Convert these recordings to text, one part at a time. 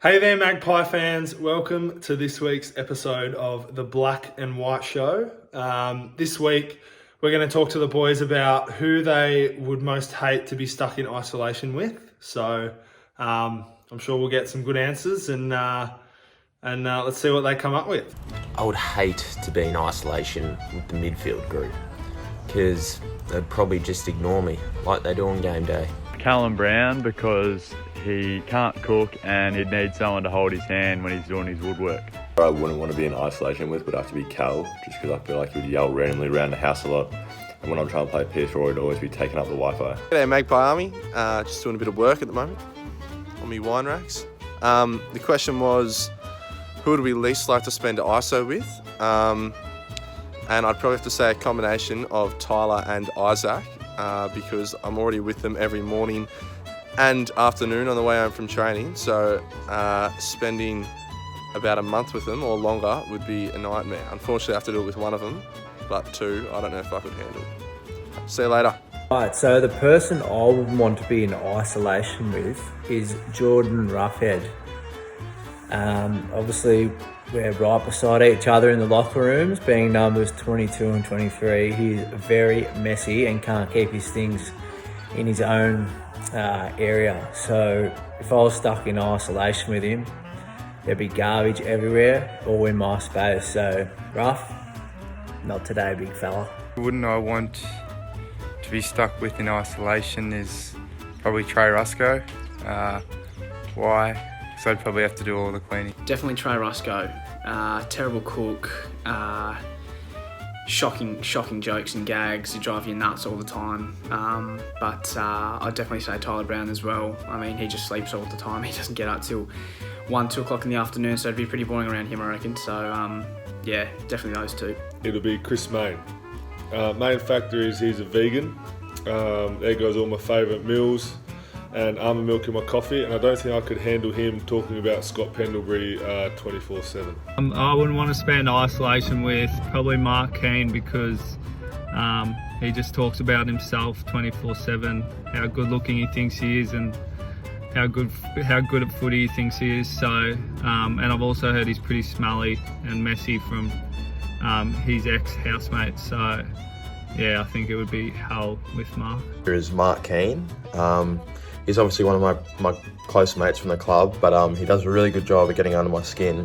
Hey there, Magpie fans. Welcome to this week's episode of the Black and White Show. This week, we're going to talk to the boys about who they would most hate to be stuck in isolation with. So I'm sure we'll get some good answers and let's see what they come up with. I would hate to be in isolation with the midfield group because they'd probably just ignore me like they do on game day. Callum Brown, because he can't cook and he'd need someone to hold his hand when he's doing his woodwork. I wouldn't want to be in isolation with would have to be Cal, just because I feel like he would yell randomly around the house a lot. And when I'm trying to play PS4, he'd always be taking up the Wi-Fi. G'day Magpie Army, just doing a bit of work at the moment on my wine racks. The question was, who would we least like to spend ISO with? And I'd probably have to say a combination of Tyler and Isaac, because I'm already with them every morning and afternoon on the way home from training. So spending about a month with them or longer would be a nightmare. Unfortunately, I have to do it with one of them, but two, I don't know if I could handle. See you later. Right, so the person I would want to be in isolation with is Jordan Roughhead. Obviously, we're right beside each other in the locker rooms, being numbers 22 and 23. He's very messy and can't keep his things in his own area. So if I was stuck in isolation with him, there'd be garbage everywhere, all in my space. So Rough, not today, big fella. Wouldn't I want to be stuck with in isolation is probably Trey Rusco. Why? Because I'd probably have to do all the cleaning. Definitely Trey Rusco. Terrible cook. Shocking jokes and gags. They drive you nuts all the time. But I'd definitely say Tyler Brown as well. I mean, he just sleeps all the time. He doesn't get up till 1-2 o'clock in the afternoon, so it'd be pretty boring around him, I reckon. So yeah, definitely those two. It'll be Chris Main. Main factor is he's a vegan. There goes all my favourite meals and almond milk in my coffee, and I don't think I could handle him talking about Scott Pendlebury 24/7. I wouldn't want to spend isolation with probably Mark Keane because he just talks about himself 24/7, how good looking he thinks he is and how good at footy he thinks he is. So, and I've also heard he's pretty smelly and messy from his ex-housemate. So yeah, I think it would be hell with Mark. There is Mark Keane. He's obviously one of my close mates from the club, but he does a really good job of getting under my skin.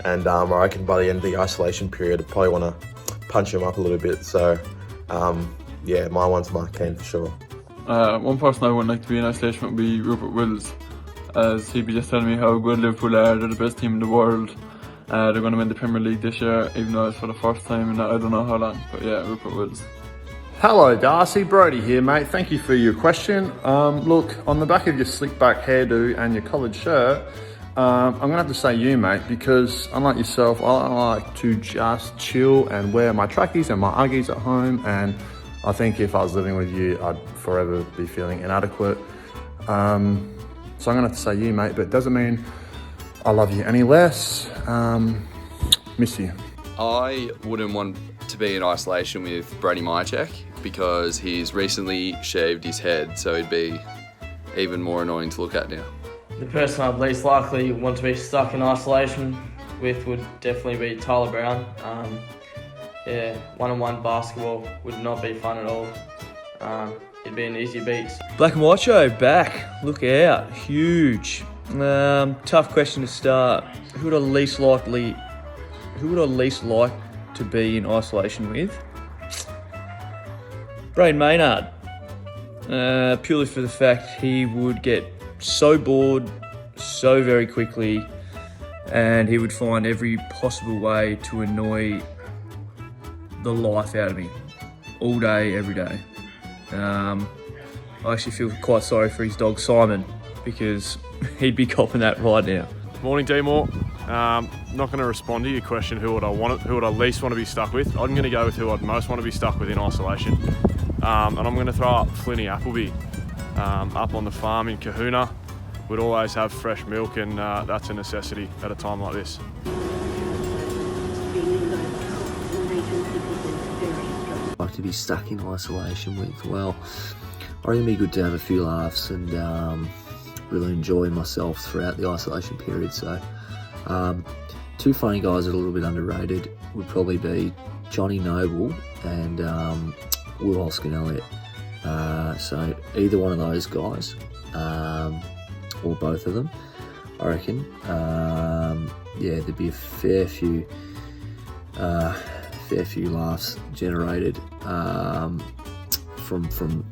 And I reckon by the end of the isolation period, I'd probably want to punch him up a little bit. So yeah, my one's Mark Keane for sure. One person I wouldn't like to be in isolation would be Rupert Wills, as he'd be just telling me how good Liverpool are. They're the best team in the world. They're going to win the Premier League this year, even though it's for the first time in I don't know how long. But yeah, Rupert Wills. Hello Darcy, Brody here mate, thank you for your question. Look, on the back of your slick back hairdo and your collared shirt, I'm going to have to say you mate, because unlike yourself, I like to just chill and wear my trackies and my Uggies at home, and I think if I was living with you, I'd forever be feeling inadequate. So I'm going to have to say you mate, but it doesn't mean I love you any less. Miss you. I wouldn't want to be in isolation with Brady Mychek because he's recently shaved his head, so he'd be even more annoying to look at now. The person I'd least likely want to be stuck in isolation with would definitely be Tyler Brown. Yeah, one-on-one basketball would not be fun at all. It'd be an easy beat. Black and White Show back. Look out, huge. Tough question to start. Who would I least like to be in isolation with? Braden Maynard. Purely for the fact he would get so bored so very quickly, and he would find every possible way to annoy the life out of me all day, every day. I actually feel quite sorry for his dog Simon, because he'd be copping that right now. Morning, D Moore. Not going to respond to your question, who would I least want to be stuck with. I'm going to go with who I'd most want to be stuck with in isolation. And I'm going to throw up Flinny Appleby. Up on the farm in Kahuna. We'd always have fresh milk, and that's a necessity at a time like this. Like to be stuck in isolation with? Well, I reckon it'd be good to have a few laughs and really enjoy myself throughout the isolation period. So two funny guys that are a little bit underrated would probably be Johnny Noble and Will Hoskin-Elliott. So either one of those guys, or both of them, I reckon. Yeah, there'd be a fair few laughs generated from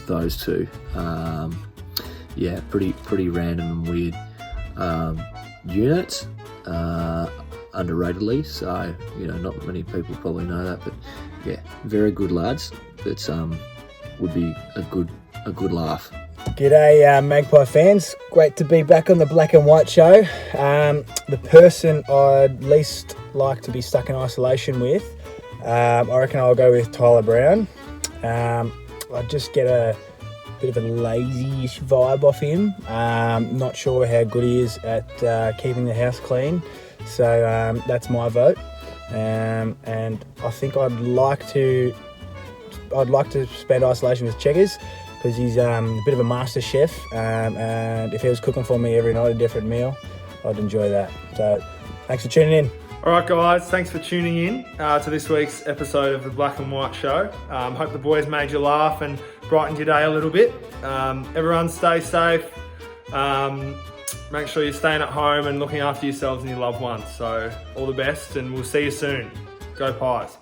those two. Yeah, pretty random and weird units, underratedly. So not many people probably know that, but yeah, very good lads. That would be a good laugh. G'day Magpie fans, great to be back on the Black and White show. The person I'd least like to be stuck in isolation with, I reckon I'll go with Tyler Brown. I just get a bit of a lazy-ish vibe off him. Not sure how good he is at keeping the house clean, so that's my vote. And I think I'd like to spend isolation with Checkers, because he's a bit of a master chef, and if he was cooking for me every night a different meal, I'd enjoy that. So thanks for tuning in. All right, guys, thanks for tuning in to this week's episode of the Black and White Show. Hope the boys made you laugh and brightened your day a little bit. Everyone stay safe. Make sure you're staying at home and looking after yourselves and your loved ones. So all the best, and we'll see you soon. Go Pies.